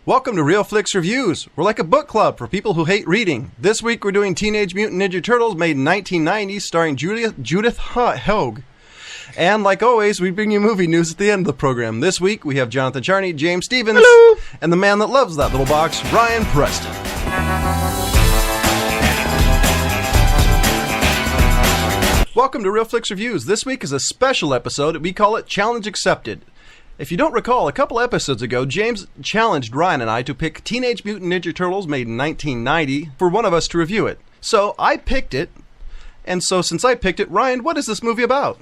Welcome to Real Flix Reviews. We're like a book club for people who hate reading. This week we're doing Teenage Mutant Ninja Turtles made in 1990 starring Judith Hogue. And like always, we bring you movie news at the end of the program. This week we have Jonathan Charney, James Stevens, Hello. And the man that loves that little box, Ryan Preston. Welcome to Real Flix Reviews. This week is a special episode. We call it Challenge Accepted. If you don't recall, a couple episodes ago, James challenged Ryan and I to pick Teenage Mutant Ninja Turtles made in 1990 for one of us to review it. So I picked it, and so since I picked it, Ryan, what is this movie about?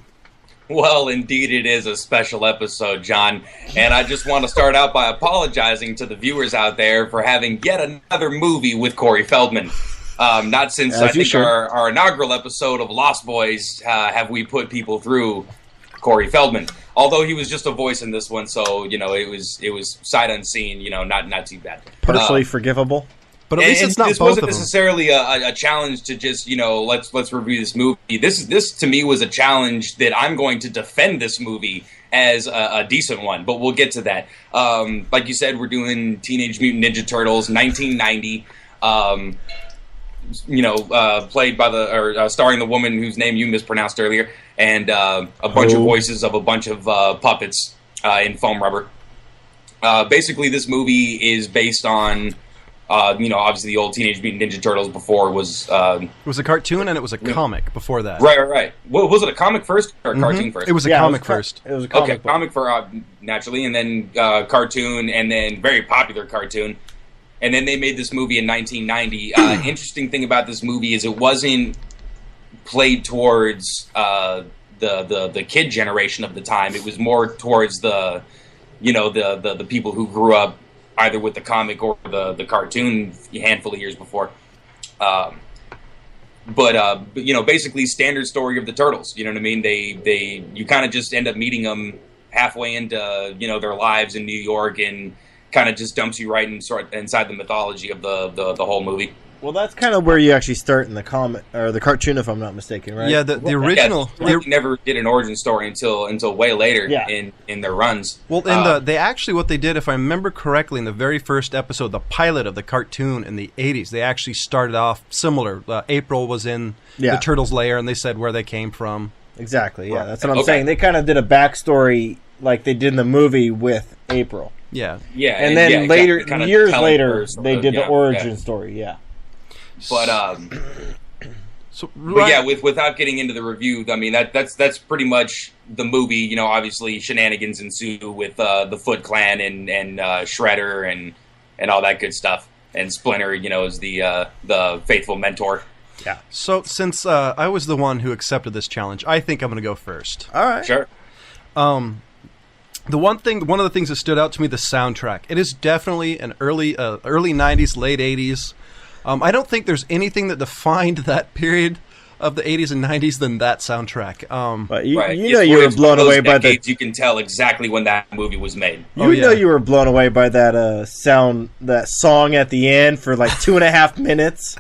Well, indeed it is a special episode, John, and I just want to start out by apologizing to the viewers out there for having yet another movie with Corey Feldman. Not since I think our inaugural episode of Lost Boys have we put people through Corey Feldman. Although he was just a voice in this one, so you know it was sight unseen. You know, not too bad. Partially forgivable. But at least it's not this both wasn't of them. necessarily a challenge to just let's review this movie. This to me was a challenge that I'm going to defend this movie as a decent one. But we'll get to that. Like you said, we're doing Teenage Mutant Ninja Turtles 1990. Played by starring the woman whose name you mispronounced earlier, and a bunch of voices of a bunch of puppets in foam rubber. Basically, this movie is based on, obviously the old Teenage Mutant Ninja Turtles before was... it was a cartoon and it was a comic before that. Right. Well, was it a comic first or a cartoon first? It was a comic first. It was a comic book. Comic for naturally, and then cartoon, and then very popular cartoon. And then they made this movie in 1990. Interesting thing about this movie is it wasn't played towards the kid generation of the time. It was more towards the people who grew up either with the comic or the cartoon a handful of years before. But basically standard story of the Turtles. You know what I mean? You kind of just end up meeting them halfway into their lives in New York, and kind of just dumps you right inside the mythology of the whole movie. Well, that's kind of where you actually start in the comic or the cartoon, if I'm not mistaken, right? Yeah, the original. They never did an origin story until way later in their runs. Well, they actually, what they did, if I remember correctly, in the very first episode, the pilot of the cartoon in the 80s, they actually started off similar. April was in the Turtles' lair, and they said where they came from. Exactly, yeah, that's what I'm saying. They kind of did a backstory like they did in the movie with April. Yeah. And then later, years later, they did the origin story, But without getting into the review, I mean that's pretty much the movie. Obviously shenanigans ensue with the Foot Clan and Shredder and all that good stuff. And Splinter, is the faithful mentor. Yeah. So since I was the one who accepted this challenge, I think I'm going to go first. All right. Sure. One of the things that stood out to me, the soundtrack. It is definitely an early 90s, late 80s. I don't think there's anything that defined that period of the 80s and 90s than that soundtrack. But you were blown away by that. You can tell exactly when that movie was made. You were blown away by that that song at the end for like 2.5 minutes.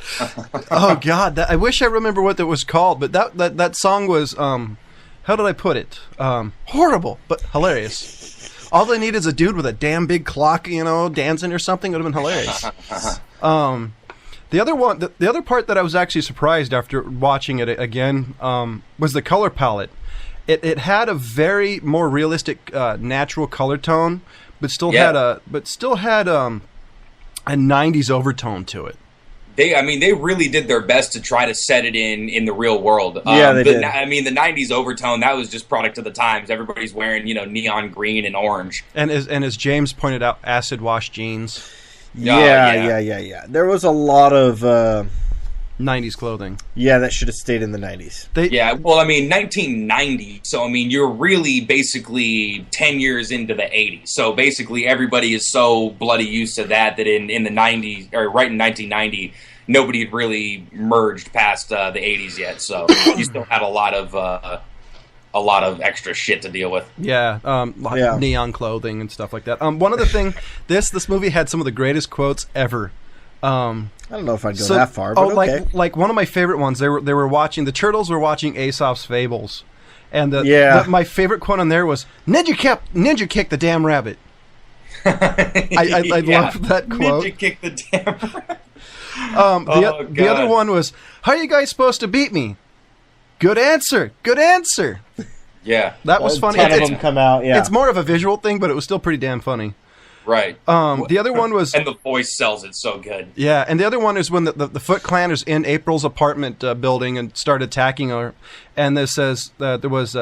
Oh God, I wish I remember what that was called, but that song was how did I put it? Horrible, but hilarious. All they need is a dude with a damn big clock, dancing or something. It would have been hilarious. The other part that I was actually surprised after watching it again was the color palette. It had a very more realistic, natural color tone, but still had a 90s overtone to it. They really did their best to try to set it in the real world. They did. The 90s overtone, that was just product of the times. Everybody's wearing, neon green and orange. And as James pointed out, acid wash jeans. Yeah. There was a lot of 90s clothing. Yeah, that should have stayed in the 90s. 1990. So, you're really basically 10 years into the 80s. So, basically, everybody is so bloody used to that in the 90s, or right in 1990, nobody had really merged past the 80s yet. So, you still had a lot of extra shit to deal with. Neon clothing and stuff like that. One other thing, this movie had some of the greatest quotes ever. I don't know if I'd go that far, but okay. Like one of my favorite ones. The Turtles were watching Aesop's Fables, and my favorite quote on there was "Ninja kick the damn rabbit." I love that quote. Ninja kick the damn. The other one was, "How are you guys supposed to beat me?" Good answer. Good answer. Yeah, that was funny. A ton of them come out. Yeah, it's more of a visual thing, but it was still pretty damn funny. Right. The other one was, and the voice sells it so good. Yeah, and the other one is when the Foot Clan is in April's apartment building and start attacking her, and this says there was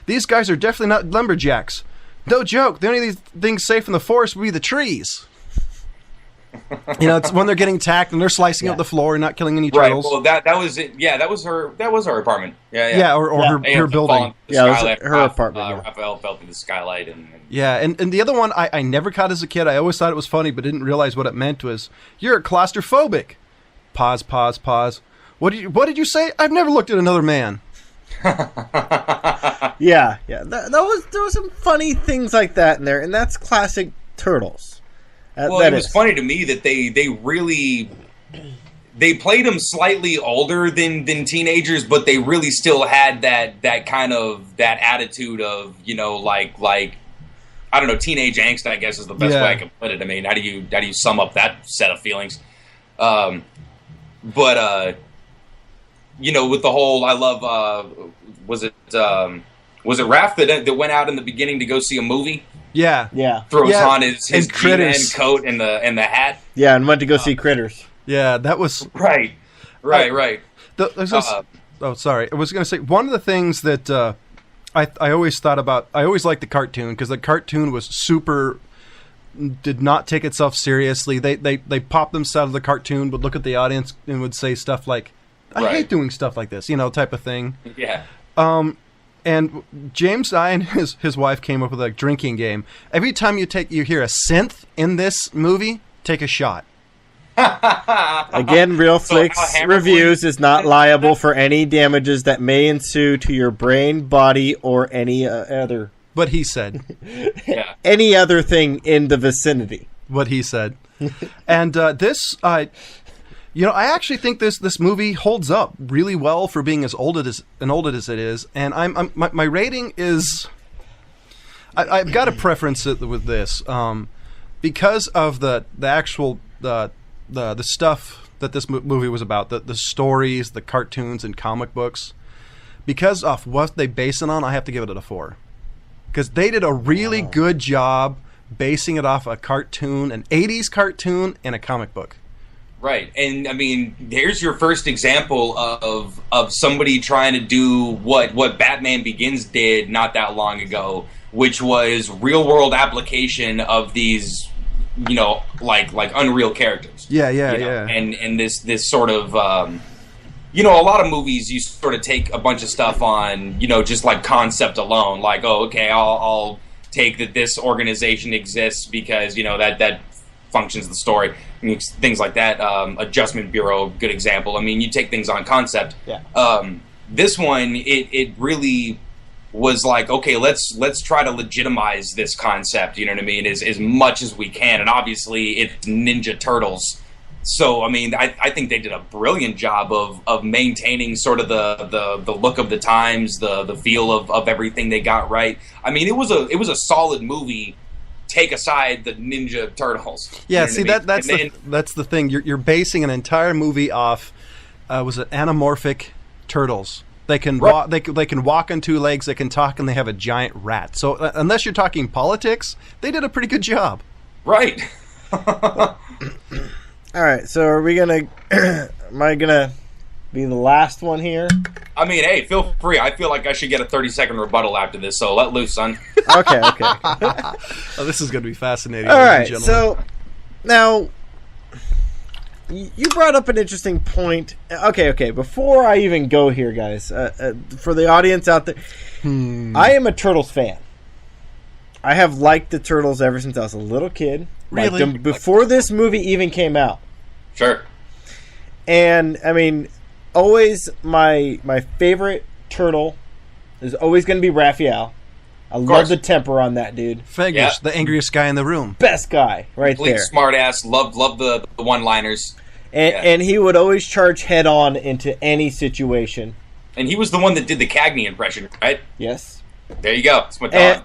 these guys are definitely not lumberjacks. No joke. The only things safe in the forest would be the trees. It's when they're getting attacked and they're slicing up the floor and not killing any turtles. Right. Well, that was it. Yeah, that was her. That was her apartment. Yeah, or her building. Yeah, it was her apartment. Raphael fell through the skylight and and the other one I never caught as a kid. I always thought it was funny, but didn't realize what it meant was, "You're claustrophobic." Pause. What did you say? I've never looked at another man. yeah. There was some funny things like that in there, and that's classic Turtles. Well, it was funny to me that they really played them slightly older than teenagers, but they really still had that kind of that attitude of like I don't know, teenage angst, I guess is the best way I can put it. I mean, how do you sum up that set of feelings? But with the whole, I love was it Raph that went out in the beginning to go see a movie? Yeah. Throws on his G-Man coat and the hat. Yeah, and went to go see Critters. Yeah, that was right. Sorry. I was going to say one of the things that I always thought about. I always liked the cartoon because the cartoon was super. Did not take itself seriously. They popped themselves out of the cartoon, would look at the audience and would say stuff like, "I hate doing stuff like this," type of thing. Yeah. And James and his wife came up with a drinking game. Every time you hear a synth in this movie, take a shot. Again, Real Flix Reviews is not liable for any damages that may ensue to your brain, body, or any other. What he said. Any other thing in the vicinity. What he said. And this... I actually think this movie holds up really well for being as old as it is, and my rating is. I've got a preference with this because of the actual the stuff that this movie was about, the stories, the cartoons, and comic books. Because of what they base it on, I have to give it a 4, because they did a really good job basing it off a cartoon, an 80s cartoon, and a comic book. Right, and I mean, there's your first example of somebody trying to do what Batman Begins did not that long ago, which was real world application of these, like Unreal characters. Yeah. And this sort of, a lot of movies you sort of take a bunch of stuff on, just like concept alone, like, oh, okay, I'll take that this organization exists because that functions the story. Things like that. Adjustment Bureau, good example. I mean, you take things on concept. Yeah. This one, it really was like, okay, let's try to legitimize this concept. You know what I mean? As much as we can, and obviously it's Ninja Turtles. So I mean, I think they did a brilliant job of maintaining sort of the look of the times, the feel of everything they got right. I mean, it was a solid movie. Take aside the Ninja Turtles. Yeah, see that's the thing. You're basing an entire movie off was it anamorphic turtles? They can walk. They can walk on 2 legs. They can talk, and they have a giant rat. So unless you're talking politics, they did a pretty good job. Right. All right. So are we gonna? Am I gonna be the last one here? I mean, hey, feel free. I feel like I should get a 30-second rebuttal after this, so let loose, son. Okay. Oh, this is going to be fascinating. All right, so now you brought up an interesting point. Okay. Before I even go here, guys, for the audience out there, I am a Turtles fan. I have liked the Turtles ever since I was a little kid. Really? Before this movie even came out. Sure. And, I mean, always my favorite turtle is always going to be Raphael. I love the temper on that dude. Fegish, the angriest guy in the room. Best guy, right Complete there. Smart ass. Love the one-liners. And he would always charge head on into any situation. And he was the one that did the Cagney impression, right? Yes. There you go. It's my dog.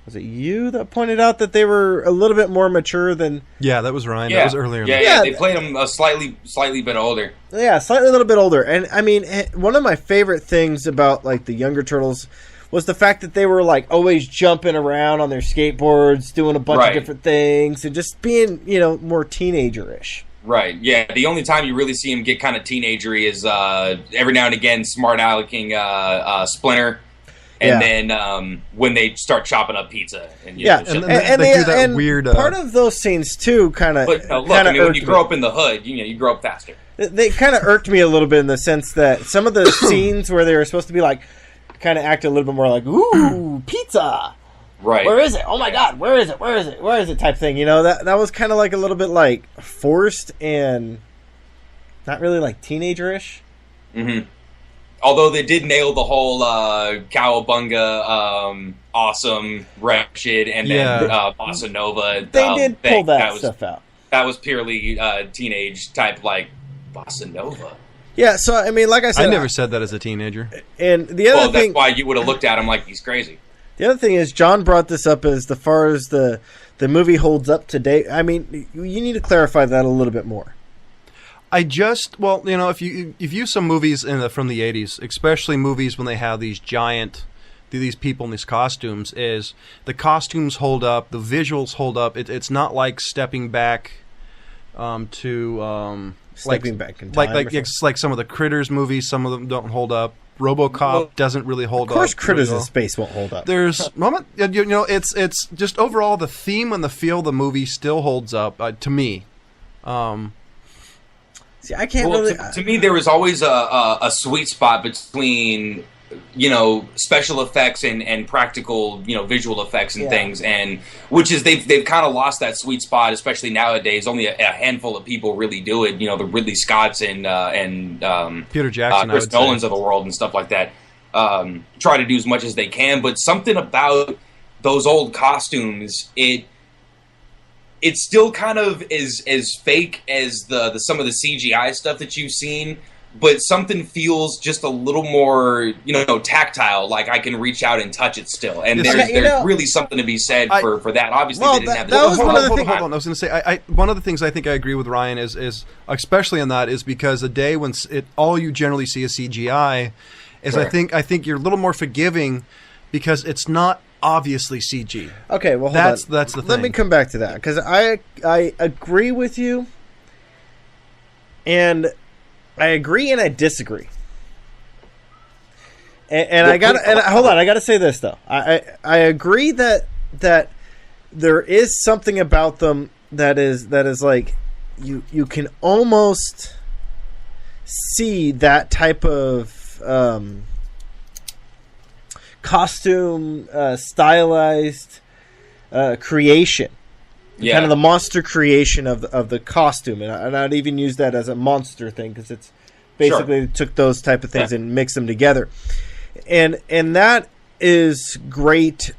Was it you that pointed out that they were a little bit more mature than? Yeah, that was Ryan. Yeah. That was earlier. Yeah, they played them a slightly bit older. Yeah, slightly a little bit older. And I mean, one of my favorite things about like the younger Turtles was the fact that they were like always jumping around on their skateboards, doing a bunch of different things, and just being, more teenager-ish. Right. Yeah. The only time you really see him get kind of teenagery is every now and again, smart alecking Splinter. And then when they start chopping up pizza, and they do that weird. Part of those scenes too, kind of. But look, I mean, when you grow up in the hood, you grow up faster. They kind of irked me a little bit in the sense that some of the scenes where they were supposed to be like, kind of act a little bit more like, ooh, pizza. Right. Where is it? Oh my God, where is it? Where is it? Where is it? Type thing. That was kind of like a little bit like forced and not really like teenager-ish. Mm-hmm. Although they did nail the whole Cowabunga, awesome rap shit, and then Bossa Nova. They did pull that stuff out. That was purely teenage type, like Bossa Nova. Yeah, so I mean, like I said, I never said that as a teenager. And the other thing, that's why you would have looked at him like he's crazy. The other thing is, John brought this up as far as the movie holds up today. I mean, you need to clarify that a little bit more. If you view some movies from the 80s, especially movies when they have these people in these costumes, is the costumes hold up, the visuals hold up. It's not like stepping back stepping back in time. Like some of the Critters movies, some of them don't hold up. RoboCop doesn't really hold up. Of course, Critters in space won't hold up. There's it's just overall the theme and the feel of the movie still holds up to me. See, I can't really. To me, there was always a sweet spot between special effects and practical visual effects and things, and which is they've kind of lost that sweet spot, especially nowadays. Only a handful of people really do it. The Ridley Scotts and Peter Jackson, Chris Nolan's of the world and stuff like that. Try to do as much as they can, but something about those old costumes, it's still kind of as fake as the some of the CGI stuff that you've seen, but something feels just a little more, tactile, like I can reach out and touch it still. And there's really something to be said for that. Obviously, they didn't have the... Hold on. I was going to say, one of the things I think I agree with Ryan is especially on that, is because a day when all you generally see is CGI, is sure. I think you're a little more forgiving because it's not obviously CG. Okay, well, that's the thing. Let me come back to that, because I agree with you, and I agree and I disagree. And I gotta say this though. I agree that there is something about them that is like you can almost see that type of costume stylized creation. Yeah. Kind of the monster creation of the costume, and I'd even use that as a monster thing, because it's basically took those type of things and mixed them together, and that is great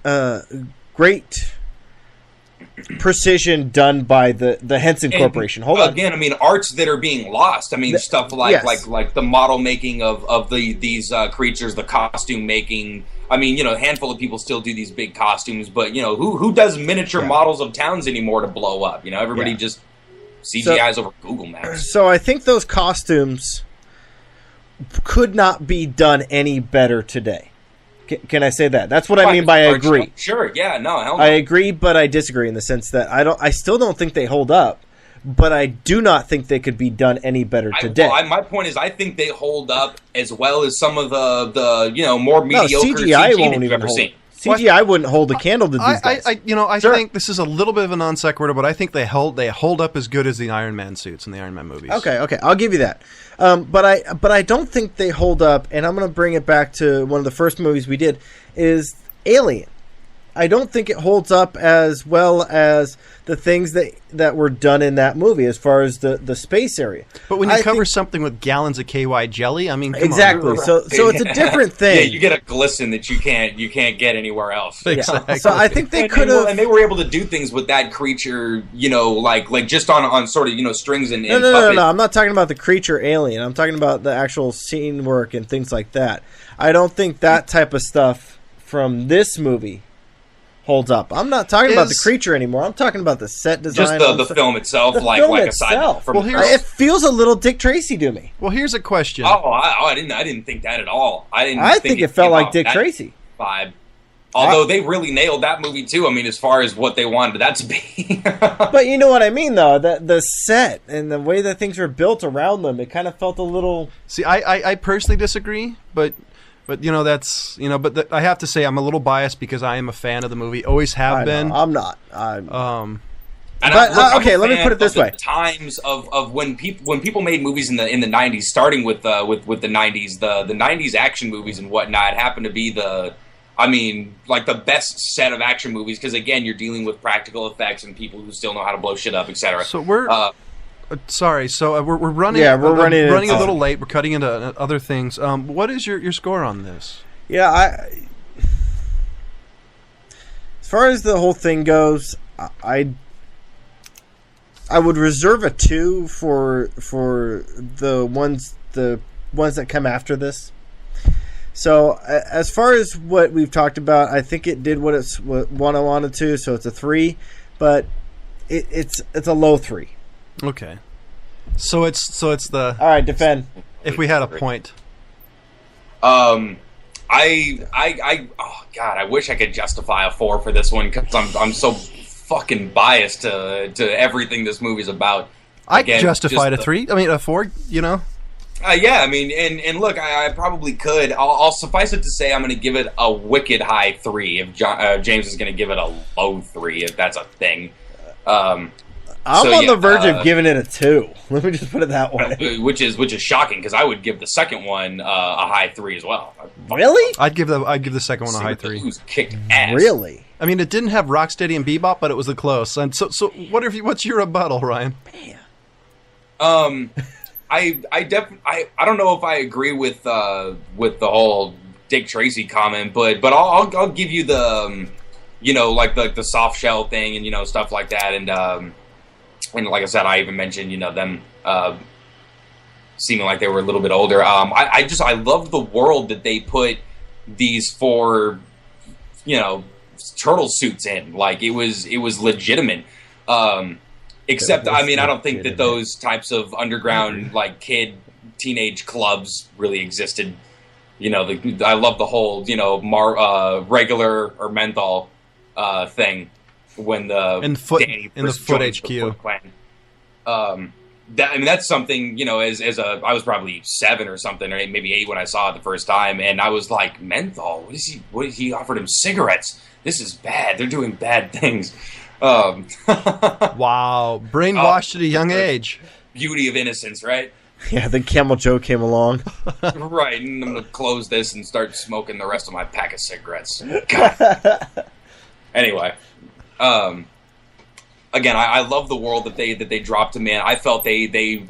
precision done by the Henson Corporation. Hold on. Again, I mean, arts that are being lost. I mean, stuff like the model making of these creatures, the costume making. I mean, a handful of people still do these big costumes, but who does miniature models of towns anymore to blow up? Everybody just CGIs over Google Maps. So I think those costumes could not be done any better today. Can I say that? That's what I mean by I agree. Sure, yeah, no, hell no. I agree, but I disagree in the sense that I still don't think they hold up, but I do not think they could be done any better today. My point is, I think they hold up as well as some of the more mediocre CGI that you've ever seen. CGI wouldn't hold a candle to these guys. I think this is a little bit of a non sequitur, but I think they hold up as good as the Iron Man suits in the Iron Man movies. Okay, I'll give you that. But I don't think they hold up, and I'm going to bring it back to one of the first movies we did, is Alien. I don't think it holds up as well as the things that were done in that movie as far as the space area. But when you cover something with gallons of KY jelly, I mean, come exactly. on. So it's a different thing. Yeah, you get a glisten that you can't get anywhere else. Exactly. So I think they could have, and they were able to do things with that creature, like just on sort of strings and no. I'm not talking about the creature Alien. I'm talking about the actual scene work and things like that. I don't think that type of stuff from this movie holds up. I'm not talking about the creature anymore. I'm talking about the set design. Just the film itself, aside from it feels a little Dick Tracy to me. Well, here's a question. I didn't think that at all. I think it felt like Dick Tracy vibe. Although they really nailed that movie too. I mean, as far as what they wanted that to be. But you know what I mean, though. The set and the way that things were built around them, it kind of felt a little. See, I personally disagree, but that's But I have to say I'm a little biased because I am a fan of the movie. Always have been. I'm not. Okay, let me put it this way: times of when people made movies in the 90s, starting with the 90s, the 90s action movies and whatnot happened to be the best set of action movies because again, you're dealing with practical effects and people who still know how to blow shit up, etc. So we're sorry. So we're running. Yeah, we're running a little late. We're cutting into other things. What is your score on this? Yeah, as far as the whole thing goes, I would reserve a 2 for the ones that come after this. So as far as what we've talked about, I think it did what I wanted to. So it's a 3, but it's a low 3. Okay. So it's the all right. Defend. If we had a point. Oh God, I wish I could justify a 4 for this one because I'm so fucking biased to everything this movie's about. I justified a 3. I mean a 4. Yeah, I mean, and look, I probably could. I'll suffice it to say I'm going to give it a wicked high 3 if James is going to give it a low 3 if that's a thing. I'm on the verge of giving it a 2. Let me just put it that way. Which is shocking because I would give the second one a high 3 as well. Really? I'd give the second one a high 3. Who's kicked ass? Really? I mean, it didn't have Rocksteady and Bebop, but it was the close. And so what's your rebuttal, Ryan? Man. I don't know if I agree with the whole Dick Tracy comment, but I'll give you the the soft shell thing and stuff like that and like I said, I even mentioned them seeming like they were a little bit older. I love the world that they put these 4 turtle suits in. Like it was legitimate. Except, I mean, I don't think that those types of underground, teenage clubs really existed. I love the whole, regular or menthol thing when in the Foot HQ. That's something, I was probably 7 or something, or maybe 8 when I saw it the first time, and I was like, menthol? What is he offered him cigarettes? This is bad. They're doing bad things. Wow, brainwashed at a young age. Beauty of innocence, right? Yeah, then Camel Joe came along. Right, and I'm going to close this and start smoking the rest of my pack of cigarettes. God. Anyway, again, I love the world that they dropped him in. I felt they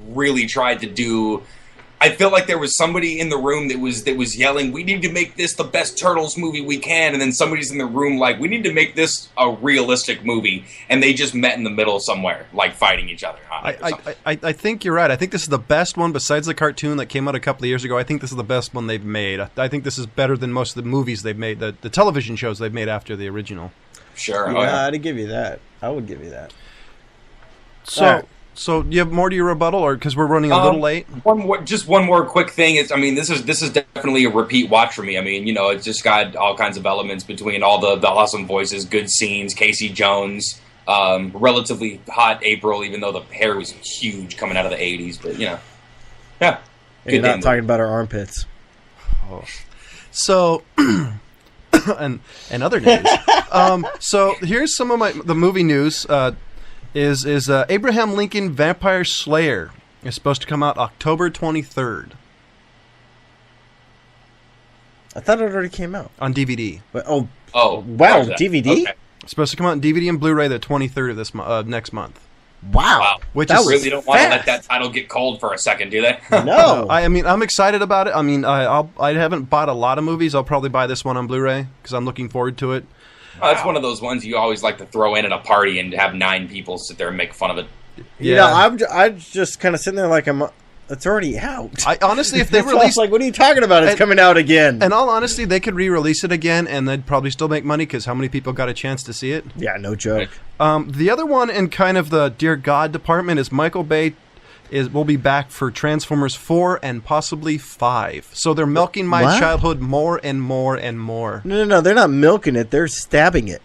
really tried to do. I felt like there was somebody in the room that was yelling, "We need to make this the best Turtles movie we can," and then somebody's in the room like, "We need to make this a realistic movie," and they just met in the middle somewhere, like fighting each other. I think you're right. I think this is the best one besides the cartoon that came out a couple of years ago. I think this is the best one they've made. I think this is better than most of the movies they've made, the television shows they've made after the original. Sure. Yeah, I'd give you that. I would give you that. So you have more to your rebuttal, or because we're running a little late? One more quick thing is, I mean, this is definitely a repeat watch for me. I mean, it's just got all kinds of elements between all the awesome voices, good scenes, Casey Jones, relatively hot April, even though the hair was huge coming out of the 80s. But yeah. You're not talking about our armpits. Oh. So. and other news. So here's some of the movie news. Is Abraham Lincoln Vampire Slayer is supposed to come out October 23rd. I thought it already came out on DVD. But, wow, DVD. Okay. It's supposed to come out on DVD and Blu-ray the 23rd of this next month. Wow. Which is really don't want to let that title get cold for a second, do they? No. I mean, I'm excited about it. I mean, I haven't bought a lot of movies. I'll probably buy this one on Blu-ray because I'm looking forward to it. That's one of those ones you always like to throw in at a party and have 9 people sit there and make fun of it. Yeah, I'm just kind of sitting there like I'm It's already out. I honestly, if they That's why I was released, like, what are you talking about? It's coming out again. in all honesty, they could re-release it again, and they'd probably still make money because how many people got a chance to see it? Yeah, no joke. The other one in kind of the Dear God department is Michael Bay will be back for Transformers 4 and possibly 5. So they're milking my childhood more and more and more. No, they're not milking it. They're stabbing it.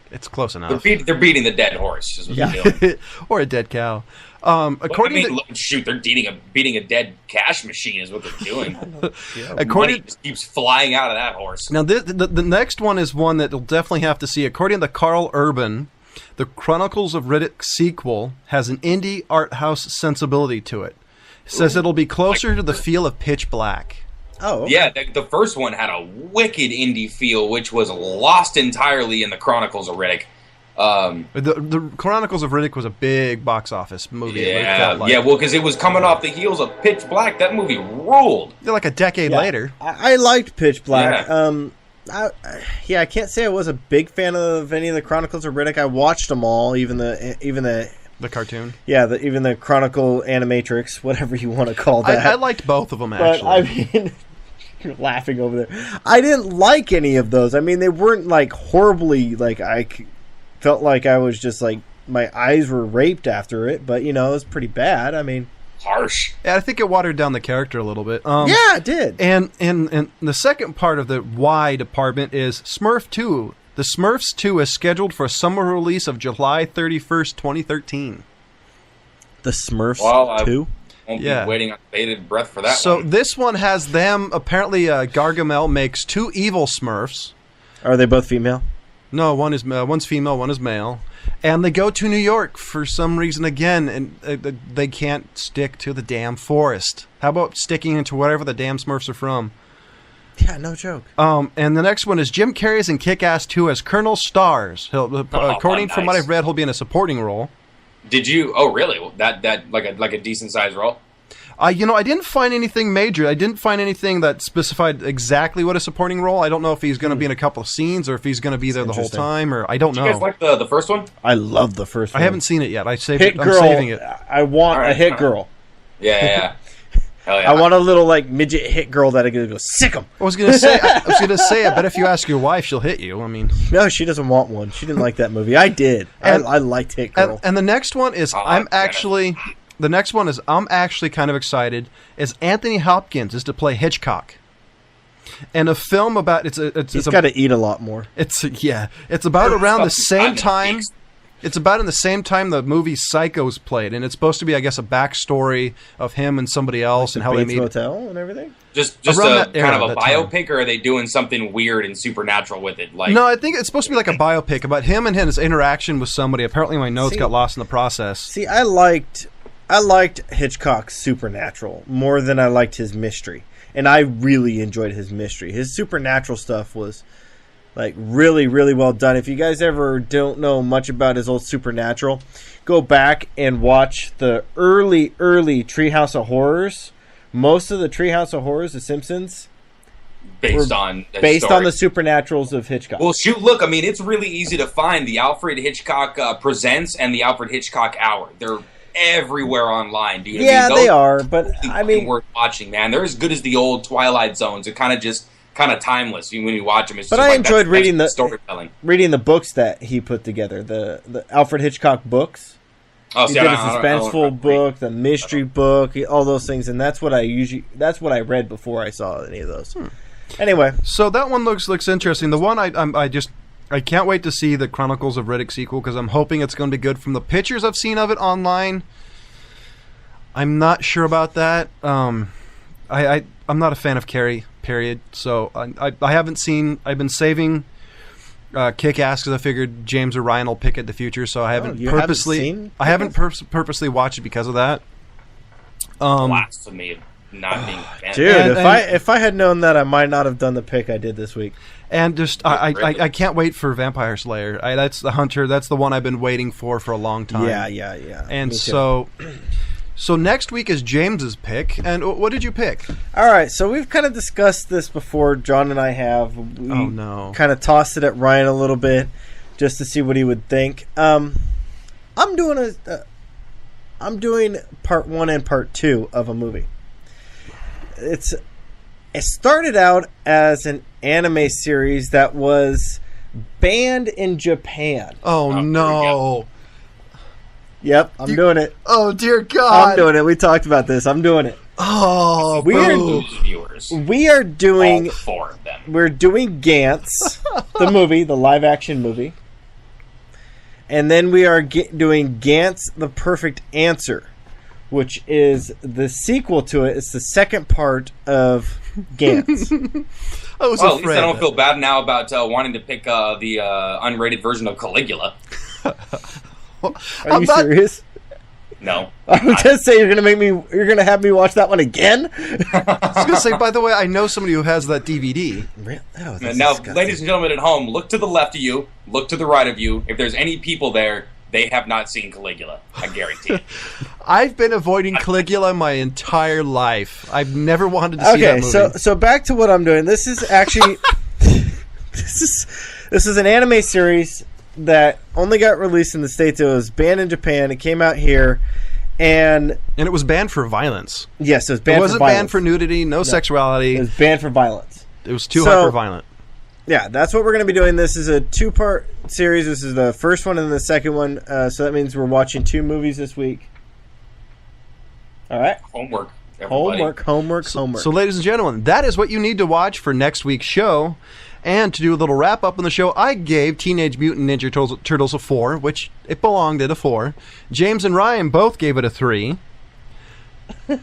It's close enough. They're beating the dead horse. Is what they're doing. Or a dead cow. Shoot, they're beating a dead cash machine is what they're doing. According Money just keeps flying out of that horse. Now, the next one is one that you'll definitely have to see. According to Carl Urban, the Chronicles of Riddick sequel has an indie art house sensibility to it. It says it'll be closer to the feel of Pitch Black. Oh, okay. Yeah, the first one had a wicked indie feel, which was lost entirely in the Chronicles of Riddick. The Chronicles of Riddick was a big box office movie. Yeah, well, because it was coming off the heels of Pitch Black. That movie ruled. Yeah, like a decade later. I liked Pitch Black. Yeah. I can't say I was a big fan of any of the Chronicles of Riddick. I watched them all, even the cartoon. Yeah, even the Chronicle Animatrix, whatever you want to call that. I liked both of them, actually. But, I mean, you're laughing over there. I didn't like any of those. I mean, they weren't, like, horribly, like, I felt like I was just, like, my eyes were raped after it. But, it was pretty bad. I mean... Harsh. Yeah, I think it watered down the character a little bit. Yeah, it did. And the second part of the why department is Smurf 2. The Smurfs 2 is scheduled for a summer release of July 31st, 2013. The Smurfs 2? Won't be waiting on bated breath for that So one. this one has them, apparently Gargamel makes 2 evil Smurfs. Are they both female? No, one's female, one is male. And they go to New York for some reason again, and they can't stick to the damn forest. How about sticking into whatever the damn Smurfs are from? Yeah, no joke. And the next one is Jim Carrey's in Kick-Ass 2 as Colonel Stars. According from what I've read, he'll be in a supporting role. Did you? Oh, really? That like a decent sized role? I didn't find anything major. I didn't find anything that specified exactly what a supporting role. I don't know if he's going to be in a couple of scenes or if he's going to be there the whole time, or I don't know. Did you guys like the first one? I love the first one. I haven't seen it yet. I'm saving it. I want a hit girl. Yeah. Hell yeah. I want a little like midget hit girl that I can go sick 'em. I was gonna say. I bet if you ask your wife, she'll hit you. I mean, no, she doesn't want one. She didn't like that movie. I did. I liked Hit Girl. And the next one is I'm actually kind of excited. Is Anthony Hopkins is to play Hitchcock, and a film about he's got to eat a lot more. It's about around the same time. It's about in the same time the movie Psycho's played, and it's supposed to be, I guess, a backstory of him and somebody else, and how they meet. Hotel and everything. Just a kind of a biopic, or are they doing something weird and supernatural with it? Like, no, I think it's supposed to be like a biopic about him and his interaction with somebody. Apparently, my notes got lost in the process. See, I liked Hitchcock's supernatural more than I liked his mystery, and I really enjoyed his mystery. His supernatural stuff was like really, really well done. If you guys ever don't know much about his old Supernatural, go back and watch the early Treehouse of Horrors. Most of the Treehouse of Horrors, The Simpsons, based on the Supernaturals of Hitchcock. Well, shoot, look, I mean, it's really easy to find the Alfred Hitchcock Presents and the Alfred Hitchcock Hour. They're everywhere online, dude. Yeah, they are, but I mean, worth watching, man. They're as good as the old Twilight Zones. They're kind of timeless when you watch them. It's but just I enjoyed reading the storytelling, reading the books that he put together, the Alfred Hitchcock books. Oh, he did a suspenseful book, the mystery book, all those things, and that's what I read before I saw any of those. Anyway, so that one looks interesting. The one I can't wait to see the Chronicles of Riddick sequel because I'm hoping it's going to be good. From the pictures I've seen of it online, I'm not sure about that. I'm not a fan of Carrie. Period. So I haven't seen. I've been saving Kick-Ass because I figured James or Ryan will pick it in the future. So I haven't purposely watched it because of that. Blasphemy of not being a fan. Dude, if I had known that, I might not have done the pick I did this week. And just I can't wait for Vampire Slayer. That's the Hunter. That's the one I've been waiting for a long time. Yeah. And so next week is James's pick. And what did you pick? All right, so we've kind of discussed this before. John and I have. Kind of tossed it at Ryan a little bit just to see what he would think. I'm doing I'm doing part 1 and part 2 of a movie. It started out as an anime series that was banned in Japan. Oh no. Yep, I'm doing it. Oh dear God. I'm doing it. We talked about this. I'm doing it. Oh, we are doing all 4 of them. We're doing Gantz, the movie, the live action movie. And then we are doing Gantz the Perfect Answer, which is the sequel to it. It's the second part of Gantz. At least I don't feel bad now about wanting to pick the unrated version of Caligula. Are you serious? No. I was going to say you're going to have me watch that one again? I was going to say, by the way, I know somebody who has that DVD. Really? Oh, now, ladies and gentlemen at home, look to the left of you, look to the right of you. If there's any people there, they have not seen Caligula. I guarantee it. I've been avoiding Caligula my entire life. I've never wanted to see that movie. Okay, so back to what I'm doing. This is actually this is an anime series that only got released in the States. It was banned in Japan. It came out here, and it was banned for violence. Yes, it was banned. It wasn't banned for nudity, no sexuality. It was banned for violence. It was too hyper violent. Yeah, that's what we're going to be doing. This is a 2-part series. This is the first one and the second one. So that means we're watching 2 movies this week. All right. Homework. Everybody. Homework. So, ladies and gentlemen, that is what you need to watch for next week's show. And to do a little wrap up on the show, I gave Teenage Mutant Ninja Turtles a 4, which it belonged at a 4. James and Ryan both gave it a 3. Wow.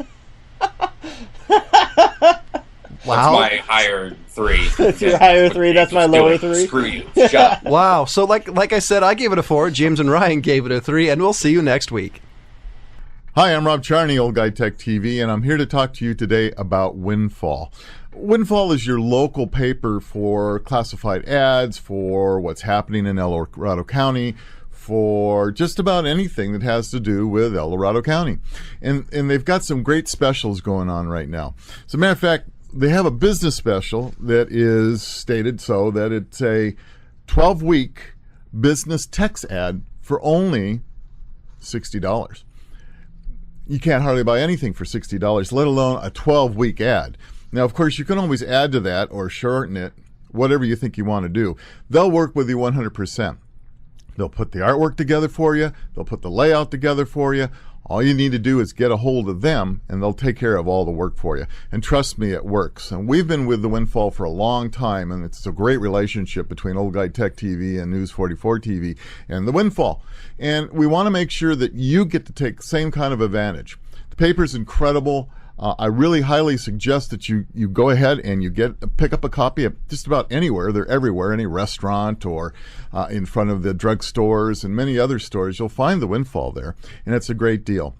That's my higher 3. That's your higher 3. That's my lower 3. Screw you. Shut up. Wow. So like I said, I gave it a 4. James and Ryan gave it a 3, and we'll see you next week. Hi, I'm Rob Charney, Old Guy Tech TV, and I'm here to talk to you today about Windfall. Windfall is your local paper for classified ads, for what's happening in El Dorado County, for just about anything that has to do with El Dorado County. And they've got some great specials going on right now. As a matter of fact, they have a business special that is stated so that it's a 12-week business text ad for only $60. You can't hardly buy anything for $60, let alone a 12-week ad. Now, of course, you can always add to that or shorten it, whatever you think you want to do. They'll work with you 100%. They'll put the artwork together for you. They'll put the layout together for you. All you need to do is get a hold of them, and they'll take care of all the work for you. And trust me, it works. And we've been with the Windfall for a long time, and it's a great relationship between Old Guy Tech TV and News 44 TV and the Windfall. And we want to make sure that you get to take the same kind of advantage. The paper's incredible. I really highly suggest that you go ahead and you pick up a copy of just about anywhere. They're everywhere, any restaurant or in front of the drugstores and many other stores. You'll find the Windfall there, and it's a great deal.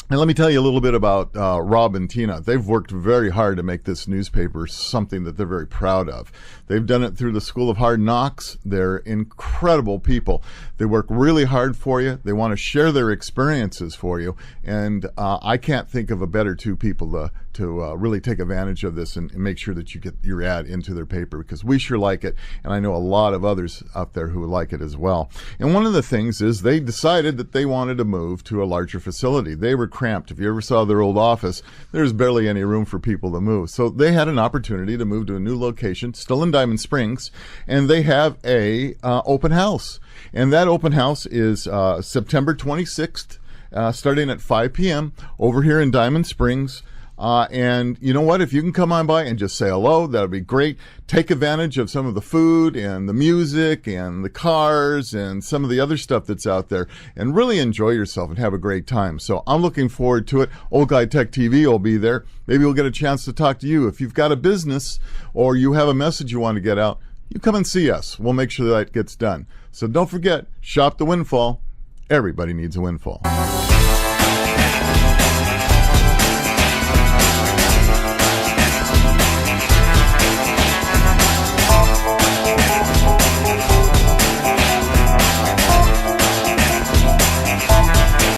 And let me tell you a little bit about Rob and Tina. They've worked very hard to make this newspaper something that they're very proud of. They've done it through the School of Hard Knocks. They're incredible people. They work really hard for you. They want to share their experiences for you. And I can't think of a better 2 people to really take advantage of this and make sure that you get your ad into their paper, because we sure like it. And I know a lot of others out there who like it as well. And one of the things is they decided that they wanted to move to a larger facility. They were cramped. If you ever saw their old office, there's barely any room for people to move. So they had an opportunity to move to a new location, still in Diamond Springs, and they have a open house. And that open house is September 26th, starting at 5 p.m. over here in Diamond Springs. And you know what? If you can come on by and just say hello, that would be great. Take advantage of some of the food and the music and the cars and some of the other stuff that's out there, and really enjoy yourself and have a great time. So I'm looking forward to it. Old Guy Tech TV will be there. Maybe we'll get a chance to talk to you. If you've got a business or you have a message you want to get out, you come and see us. We'll make sure that gets done. So don't forget, shop the Windfall. Everybody needs a windfall.